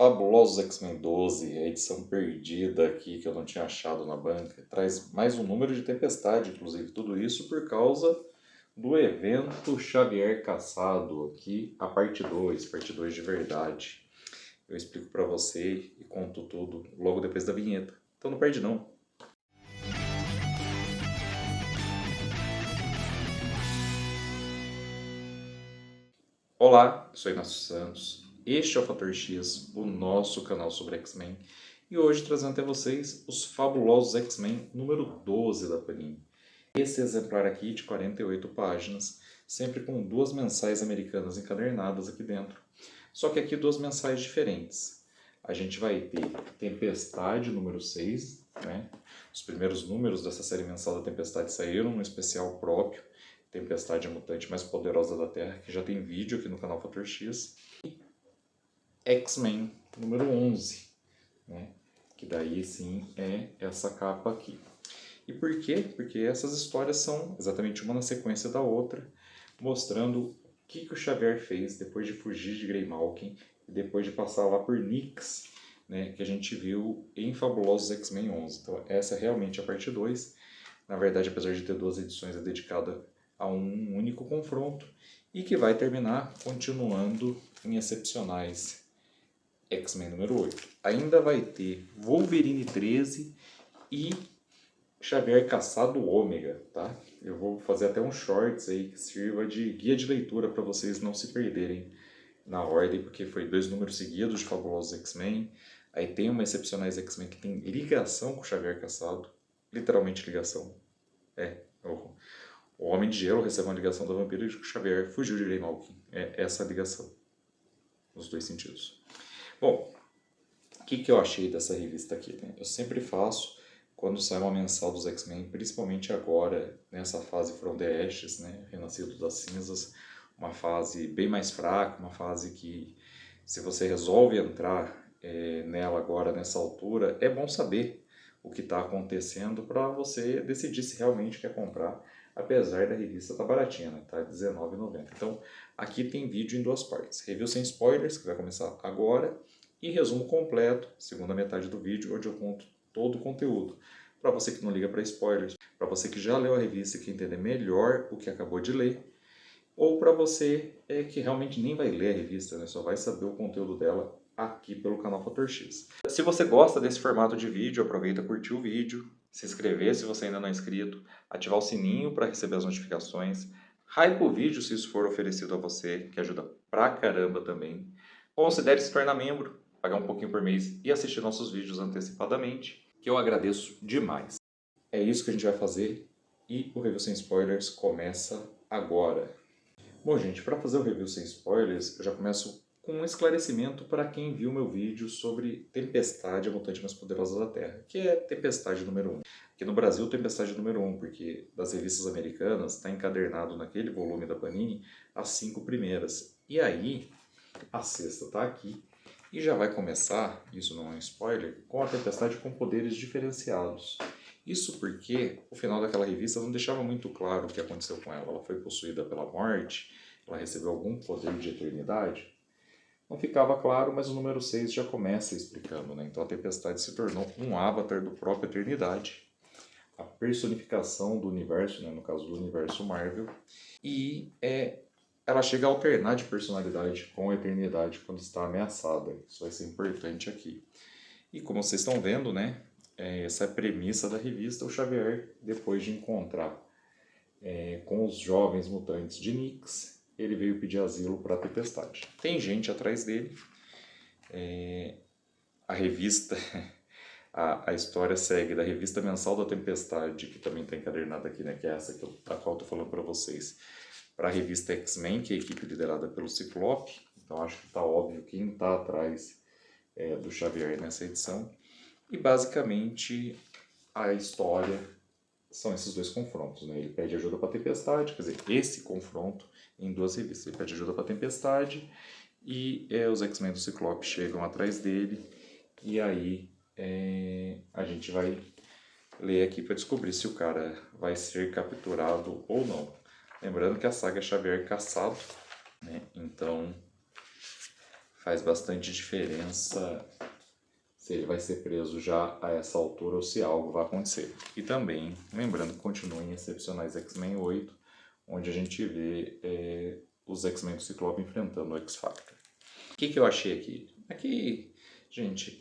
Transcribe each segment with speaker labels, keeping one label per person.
Speaker 1: Fabulosos X-Men 12, a edição perdida aqui que eu não tinha achado na banca, traz mais um número de Tempestade, inclusive tudo isso por causa do evento Xavier Caçado aqui, a parte 2 de verdade. Eu explico pra você e conto tudo logo depois da vinheta. Então não perde não. Olá, sou Inácio Santos, este é o Fator X, o nosso canal sobre X-Men, e hoje trazendo até vocês os fabulosos X-Men número 12 da Panini. Esse exemplar aqui de 48 páginas, sempre com duas mensais americanas encadernadas aqui dentro. Só que aqui duas mensais diferentes. A gente vai ter Tempestade número 6, né? Os primeiros números dessa série mensal da Tempestade saíram no especial próprio, Tempestade a Mutante Mais Poderosa da Terra, que já tem vídeo aqui no canal Fator X. E X-Men número 11, né? Que daí sim é essa capa aqui. E por quê? Porque essas histórias são exatamente uma na sequência da outra, mostrando o que o Xavier fez depois de fugir de Greymalkin e depois de passar lá por Nyx, né, que a gente viu em Fabulosos X-Men 11. Então essa é realmente a parte 2. Na verdade, apesar de ter duas edições, é dedicada a um único confronto e que vai terminar continuando em Excepcionais X-Men número 8. Ainda vai ter Wolverine 13 e Xavier Caçado Ômega, tá? Eu vou fazer até um shorts aí que sirva de guia de leitura para vocês não se perderem na ordem, porque foi 2 números seguidos de Fabulosos X-Men. Aí tem uma Excepcionais X-Men que tem ligação com o Xavier Caçado, literalmente ligação. O Homem de Gelo recebe uma ligação da Vampiro e o Xavier fugiu de Greymalkin. É essa a ligação, nos dois sentidos. Bom, o que eu achei dessa revista aqui, né? Eu sempre faço quando sai uma mensal dos X-Men, principalmente agora, nessa fase From the Ashes, né? Renascido das Cinzas, uma fase bem mais fraca, uma fase que, se você resolve entrar nela agora, nessa altura, é bom saber o que está acontecendo para você decidir se realmente quer comprar, apesar da revista estar baratinha, né? Tá R$19,90. Então, aqui tem vídeo em duas partes. Review sem spoilers, que vai começar agora, e resumo completo, segunda metade do vídeo, onde eu conto todo o conteúdo. Para você que não liga para spoilers, para você que já leu a revista e quer entender melhor o que acabou de ler, ou para você que realmente nem vai ler a revista, né? Só vai saber o conteúdo dela aqui pelo canal Fator X. Se você gosta desse formato de vídeo, aproveita e curtir o vídeo, se inscrever se você ainda não é inscrito, ativar o sininho para receber as notificações, hype o vídeo se isso for oferecido a você, que ajuda pra caramba também. Considere se tornar membro, pagar um pouquinho por mês e assistir nossos vídeos antecipadamente, que eu agradeço demais. É isso que a gente vai fazer e o Review Sem Spoilers começa agora. Bom, gente, para fazer o review sem spoilers, eu já começo com um esclarecimento para quem viu meu vídeo sobre Tempestade, a mutante mais poderosa da Terra, que é Tempestade número 1. Aqui no Brasil, Tempestade número 1, porque das revistas americanas está encadernado naquele volume da Panini as 5 primeiras. E aí, a sexta está aqui e já vai começar, isso não é um spoiler, com a Tempestade com poderes diferenciados. Isso porque o final daquela revista não deixava muito claro o que aconteceu com ela. Ela foi possuída pela morte, ela recebeu algum poder de eternidade. Não ficava claro, mas o número 6 já começa explicando, né? Então a Tempestade se tornou um avatar do próprio Eternidade, a personificação do universo, né? No caso do universo Marvel, e ela chega a alternar de personalidade com a Eternidade quando está ameaçada. Isso vai ser importante aqui. E como vocês estão vendo, né? Essa é a premissa da revista. O Xavier, depois de encontrar com os jovens mutantes de Nyx, ele veio pedir asilo para a Tempestade. Tem gente atrás dele. A revista, a história segue da revista mensal da Tempestade, que também está encadernada aqui, né? Que é essa da qual eu estou falando para vocês, para a revista X-Men, que é a equipe liderada pelo Ciclope. Então acho que está óbvio quem está atrás do Xavier nessa edição. E basicamente a história são esses dois confrontos, né? Ele pede ajuda para a Tempestade, quer dizer, esse confronto em duas revistas. Ele pede ajuda para a Tempestade e os X-Men do Ciclope chegam atrás dele e aí a gente vai ler aqui para descobrir se o cara vai ser capturado ou não. Lembrando que a saga é Xavier Caçado, né? Então faz bastante diferença se ele vai ser preso já a essa altura ou se algo vai acontecer. E também, lembrando que continua em Excepcionais X-Men 8, onde a gente vê os X-Men do Ciclope enfrentando o X-Factor. O que eu achei aqui? Aqui, gente,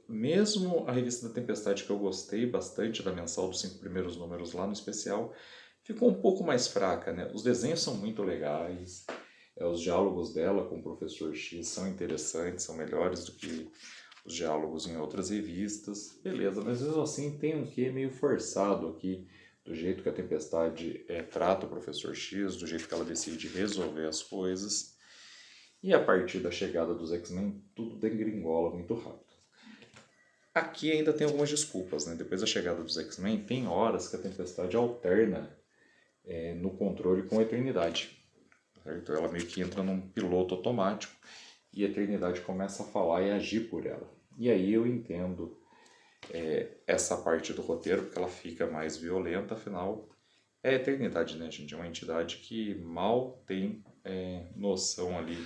Speaker 1: mesmo a revista da Tempestade, que eu gostei bastante da mensal dos 5 primeiros números lá no especial, ficou um pouco mais fraca, né? Os desenhos são muito legais, os diálogos dela com o Professor X são interessantes, são melhores do que os diálogos em outras revistas, beleza, mas mesmo assim tem um quê meio forçado aqui, do jeito que a Tempestade trata o Professor X, do jeito que ela decide resolver as coisas, e a partir da chegada dos X-Men, tudo degringola muito rápido. Aqui ainda tem algumas desculpas, né? Depois da chegada dos X-Men, tem horas que a Tempestade alterna no controle com a Eternidade. Certo? Ela meio que entra num piloto automático, e a Eternidade começa a falar e agir por ela. E aí eu entendo essa parte do roteiro, porque ela fica mais violenta, afinal é a Eternidade, né, gente? É uma entidade que mal tem noção ali.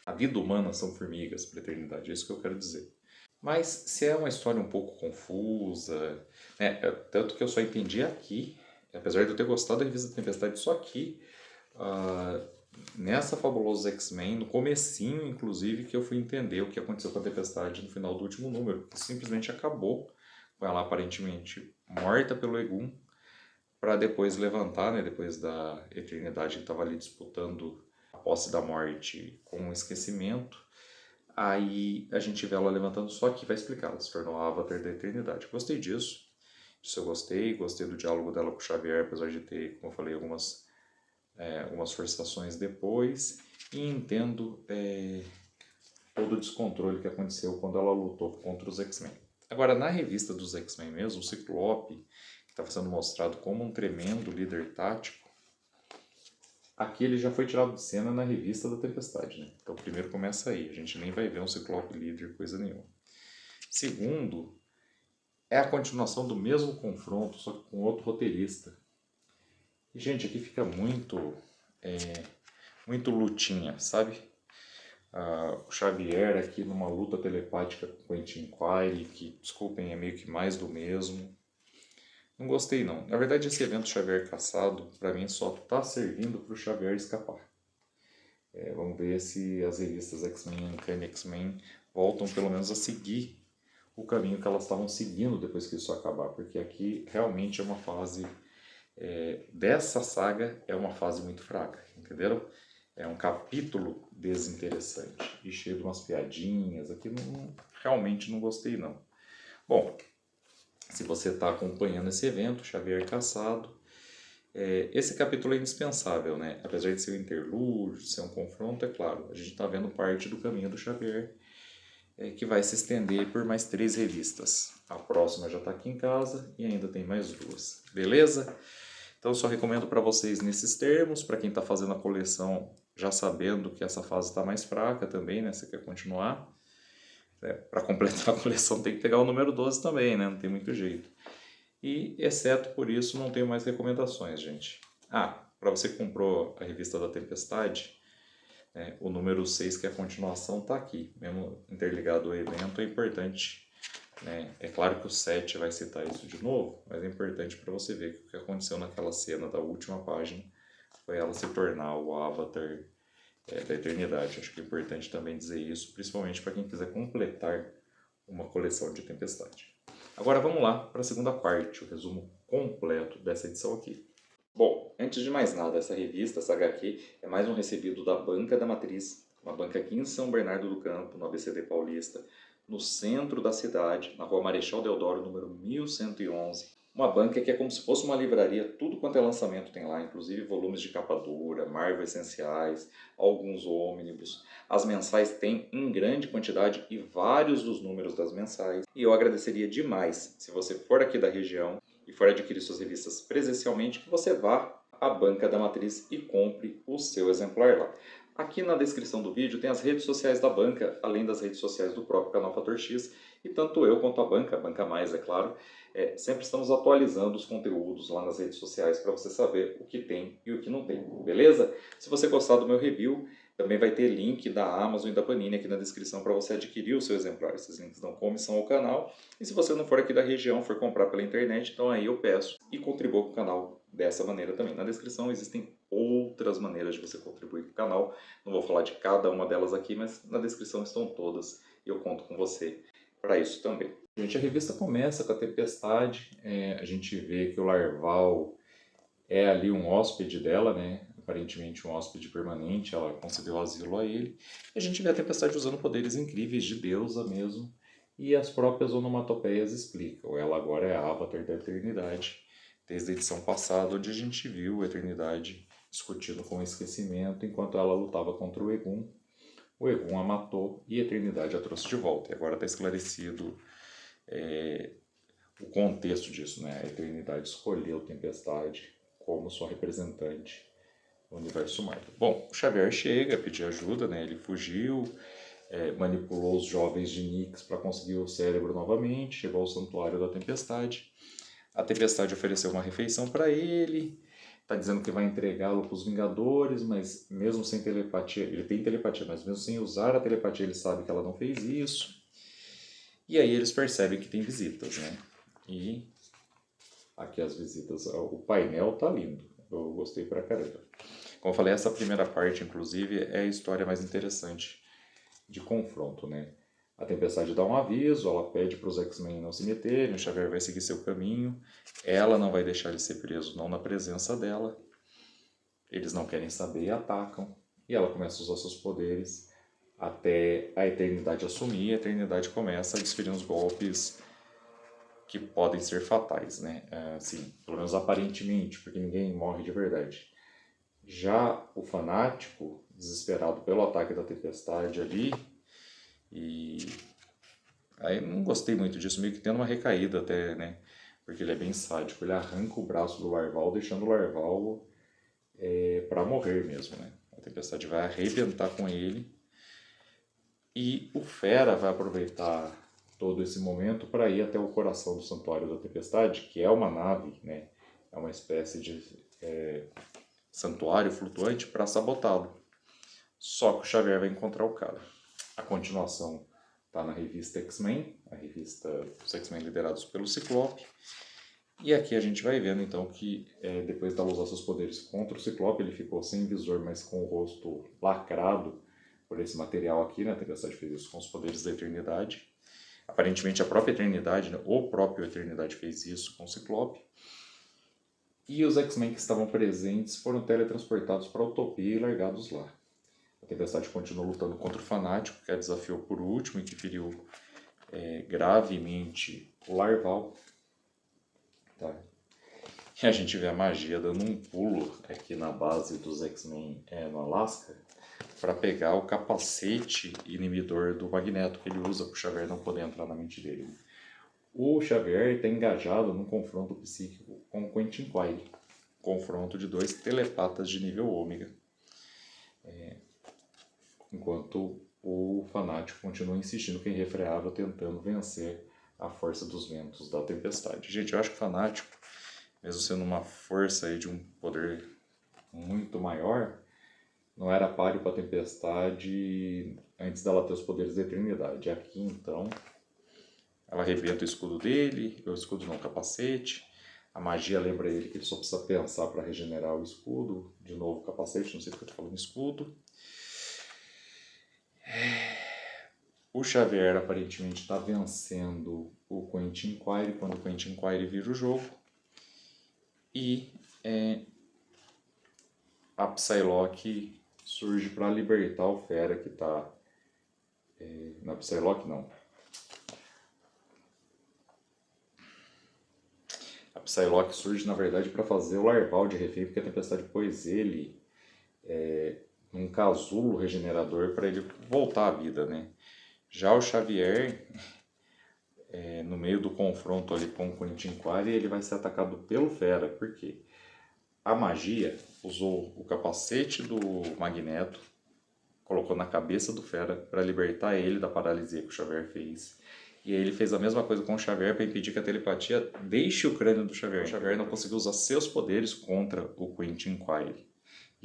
Speaker 1: A vida humana são formigas para a Eternidade, é isso que eu quero dizer. Mas se é uma história um pouco confusa, né, tanto que eu só entendi aqui, apesar de eu ter gostado da revista da Tempestade, só aqui, nessa Fabulosos X-Men, no comecinho, inclusive, que eu fui entender o que aconteceu com a Tempestade no final do último número, que simplesmente acabou com ela aparentemente morta pelo Egum, para depois levantar, né, depois da Eternidade que estava ali disputando a posse da morte com o esquecimento. Aí a gente vê ela levantando, só que vai explicar, ela se tornou a Avatar da Eternidade. Gostei disso, eu gostei do diálogo dela com o Xavier, apesar de ter, como eu falei, algumas forçações depois, e entendo todo o descontrole que aconteceu quando ela lutou contra os X-Men. Agora, na revista dos X-Men mesmo, o Ciclope, que estava sendo mostrado como um tremendo líder tático, aqui ele já foi tirado de cena na revista da Tempestade, né? Então primeiro começa aí, a gente nem vai ver um Ciclope líder, coisa nenhuma. Segundo, é a continuação do mesmo confronto, só que com outro roteirista. E, gente, aqui fica muito lutinha, sabe? O Xavier aqui numa luta telepática com o Quentin Quire, que, desculpem, é meio que mais do mesmo. Não gostei, não. Na verdade, esse evento Xavier caçado, para mim, só está servindo para o Xavier escapar. Vamos ver se as revistas X-Men e Uncanny X-Men voltam pelo menos a seguir o caminho que elas estavam seguindo depois que isso acabar, porque aqui realmente é uma fase dessa saga, é uma fase muito fraca, entenderam? É um capítulo desinteressante e cheio de umas piadinhas, aqui realmente não gostei não. Bom, se você está acompanhando esse evento, Xavier caçado, esse capítulo é indispensável, né? Apesar de ser um interlúdio, de ser um confronto, é claro, a gente está vendo parte do caminho do Xavier, que vai se estender por mais 3 revistas. A próxima já está aqui em casa e ainda tem mais 2, beleza? Então eu só recomendo para vocês nesses termos, para quem está fazendo a coleção já sabendo que essa fase está mais fraca também, né? Você quer continuar? Para completar a coleção tem que pegar o número 12 também, né? Não tem muito jeito. E, exceto por isso, não tenho mais recomendações, gente. Para você que comprou a revista da Tempestade, o número 6, que é a continuação, está aqui. Mesmo interligado ao evento, é importante. É claro que o 7 vai citar isso de novo, mas é importante para você ver que o que aconteceu naquela cena da última página foi ela se tornar o Avatar da Eternidade. Acho que é importante também dizer isso, principalmente para quem quiser completar uma coleção de Tempestade. Agora vamos lá para a segunda parte, o resumo completo dessa edição aqui. Bom, antes de mais nada, essa revista, essa HQ, é mais um recebido da Banca da Matriz, uma banca aqui em São Bernardo do Campo, no ABCD Paulista, no centro da cidade, na rua Marechal Deodoro, número 1111. Uma banca que é como se fosse uma livraria, tudo quanto é lançamento tem lá, inclusive volumes de capa dura, Marvel essenciais, alguns ônibus. As mensais têm em grande quantidade e vários dos números das mensais. E eu agradeceria demais se você for aqui da região e for adquirir suas revistas presencialmente, que você vá à Banca da Matriz e compre o seu exemplar lá. Aqui na descrição do vídeo tem as redes sociais da banca, além das redes sociais do próprio canal Fator X, e tanto eu quanto a Banca Mais, é claro, sempre estamos atualizando os conteúdos lá nas redes sociais para você saber o que tem e o que não tem, beleza? Se você gostar do meu review, Também vai ter link da Amazon e da Panini aqui na descrição para você adquirir o seu exemplar. Esses links dão comissão ao canal. E se você não for aqui da região, for comprar pela internet, então aí eu peço e contribua com o canal dessa maneira também. Na descrição existem outras maneiras de você contribuir com o canal. Não vou falar de cada uma delas aqui, mas na descrição estão todas e eu conto com você para isso também. Gente, a revista começa com a tempestade. A gente vê que o Larval é ali um hóspede dela, né? Aparentemente um hóspede permanente, ela concedeu asilo a ele. E a gente vê a tempestade usando poderes incríveis de deusa mesmo, e as próprias onomatopeias explicam. Ela agora é a Avatar da Eternidade, desde a edição passada, onde a gente viu a Eternidade discutindo com o esquecimento enquanto ela lutava contra o Egum. O Egum a matou e a Eternidade a trouxe de volta. E agora está esclarecido o contexto disso, né? A Eternidade escolheu Tempestade como sua representante no universo Marvel. Bom, o Xavier chega a pedir ajuda, né? Ele fugiu, manipulou os jovens de Nyx para conseguir o cérebro novamente, chegou ao Santuário da Tempestade. A Tempestade ofereceu uma refeição para ele, está dizendo que vai entregá-lo para os Vingadores, mas mesmo sem telepatia, ele tem telepatia, mas mesmo sem usar a telepatia ele sabe que ela não fez isso. E aí eles percebem que tem visitas, né? E aqui as visitas, o painel tá lindo, eu gostei pra caramba. Como eu falei, essa primeira parte, inclusive, é a história mais interessante de confronto, né? A Tempestade dá um aviso, ela pede para os X-Men não se meterem, o Xavier vai seguir seu caminho, ela não vai deixar ele ser preso, não na presença dela. Eles não querem saber e atacam, e ela começa a usar seus poderes até a Eternidade assumir, e a Eternidade começa a desferir uns golpes que podem ser fatais, né? Assim, pelo menos aparentemente, porque ninguém morre de verdade. Já o Fanático, desesperado pelo ataque da Tempestade ali, e aí não gostei muito disso, meio que tendo uma recaída até, né? Porque ele é bem sádico, ele arranca o braço do Larval, deixando o Larval para morrer mesmo, né? A Tempestade vai arrebentar com ele, e o Fera vai aproveitar todo esse momento para ir até o coração do Santuário da Tempestade, que é uma nave, né? É uma espécie de santuário flutuante para sabotá-lo. Só que o Xavier vai encontrar o cara. A continuação está na revista X-Men, a revista dos X-Men liderados pelo Ciclope. E aqui a gente vai vendo então que depois dela usar seus poderes contra o Ciclope, ele ficou sem visor, mas com o rosto lacrado por esse material aqui, né? A Tempestade fez isso com os poderes da Eternidade. Aparentemente a própria Eternidade, né? O próprio Eternidade fez isso com o Ciclope. E os X-Men que estavam presentes foram teletransportados para a Utopia e largados lá. A Tempestade continuou lutando contra o Fanático, que a desafiou por último e que feriu gravemente o Larval. Tá? E a gente vê a magia dando um pulo aqui na base dos X-Men no Alasca para pegar o capacete inibidor do Magneto que ele usa para o Xavier não poder entrar na mente dele. O Xavier está engajado num confronto psíquico com o Quentin Quire, confronto de dois telepatas de nível ômega, enquanto o Fanático continua insistindo que é irrefreável, tentando vencer a força dos ventos da Tempestade. Gente, eu acho que o Fanático, mesmo sendo uma força aí de um poder muito maior, não era páreo para a Tempestade antes dela ter os poderes da Eternidade. Aqui, então, ela arrebenta o escudo dele, o escudo não, o capacete. A magia lembra ele que ele só precisa pensar para regenerar o escudo. De novo, o capacete, não sei porque eu estou falando escudo. O Xavier aparentemente está vencendo o Quentin Quire quando o Quentin Quire vira o jogo. E a Psylocke surge para libertar o Fera que está... na Psylocke não. A Psylocke surge na verdade para fazer o Larval de refém, porque a Tempestade pôs ele num casulo regenerador para ele voltar à vida, né? Já o Xavier, no meio do confronto ali com o Quentin Quire, ele vai ser atacado pelo Fera, porque a magia usou o capacete do Magneto, colocou na cabeça do Fera para libertar ele da paralisia que o Xavier fez. E aí ele fez a mesma coisa com o Xavier para impedir que a telepatia deixe o crânio do Xavier. O Xavier não conseguiu usar seus poderes contra o Quentin Quire.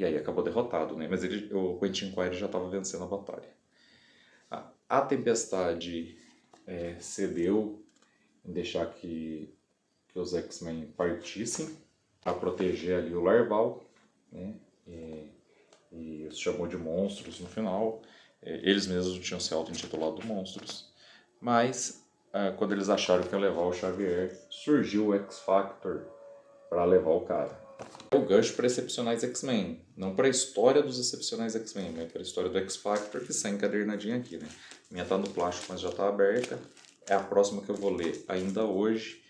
Speaker 1: e aí acabou derrotado, né? Mas o Quentin Quire já estava vencendo a batalha. A Tempestade cedeu em deixar que os X-Men partissem para proteger ali o Larval, né? E os chamou de monstros no final. Eles mesmos tinham se auto-intitulado monstros. Mas, quando eles acharam que ia levar o Xavier, surgiu o X-Factor para levar o cara. É o gancho para Excepcionais X-Men. Não para a história dos Excepcionais X-Men, mas para a história do X-Factor, que sai encadernadinha aqui, né? A minha tá no plástico, mas já tá aberta. É a próxima que eu vou ler ainda hoje.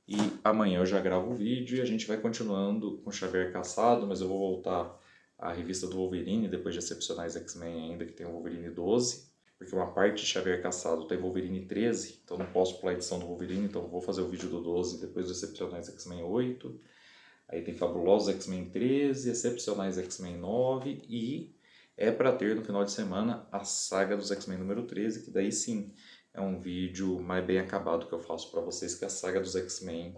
Speaker 1: E amanhã eu já gravo o vídeo e a gente vai continuando com o Xavier Caçado, mas eu vou voltar à revista do Wolverine, depois de Excepcionais X-Men ainda, que tem o Wolverine 12, porque uma parte de Xavier Caçado tem Wolverine 13, então não posso pular a edição do Wolverine, então vou fazer o vídeo do 12 depois do Excepcionais X-Men 8. Aí tem Fabulosos X-Men 13, Excepcionais X-Men 9 e é para ter no final de semana a saga dos X-Men número 13, que daí sim é um vídeo mais bem acabado que eu faço para vocês, que é a saga dos X-Men.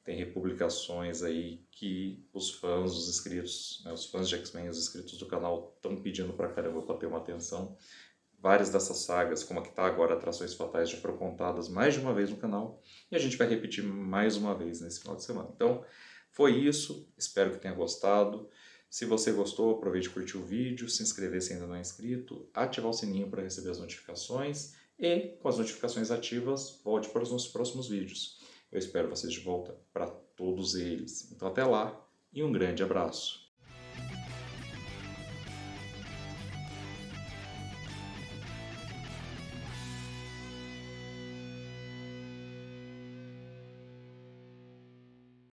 Speaker 1: Tem republicações aí que os fãs, os inscritos, né, os fãs de X-Men, os inscritos do canal estão pedindo pra caramba para ter uma atenção. Várias dessas sagas, como a que está agora, Atrações Fatais, já foram contadas mais de uma vez no canal e a gente vai repetir mais uma vez nesse final de semana. Então, foi isso. Espero que tenha gostado. Se você gostou, aproveite e curtir o vídeo, se inscrever se ainda não é inscrito, ativar o sininho para receber as notificações e, com as notificações ativas, volte para os nossos próximos vídeos. Eu espero vocês de volta para todos eles. Então, até lá e um grande abraço.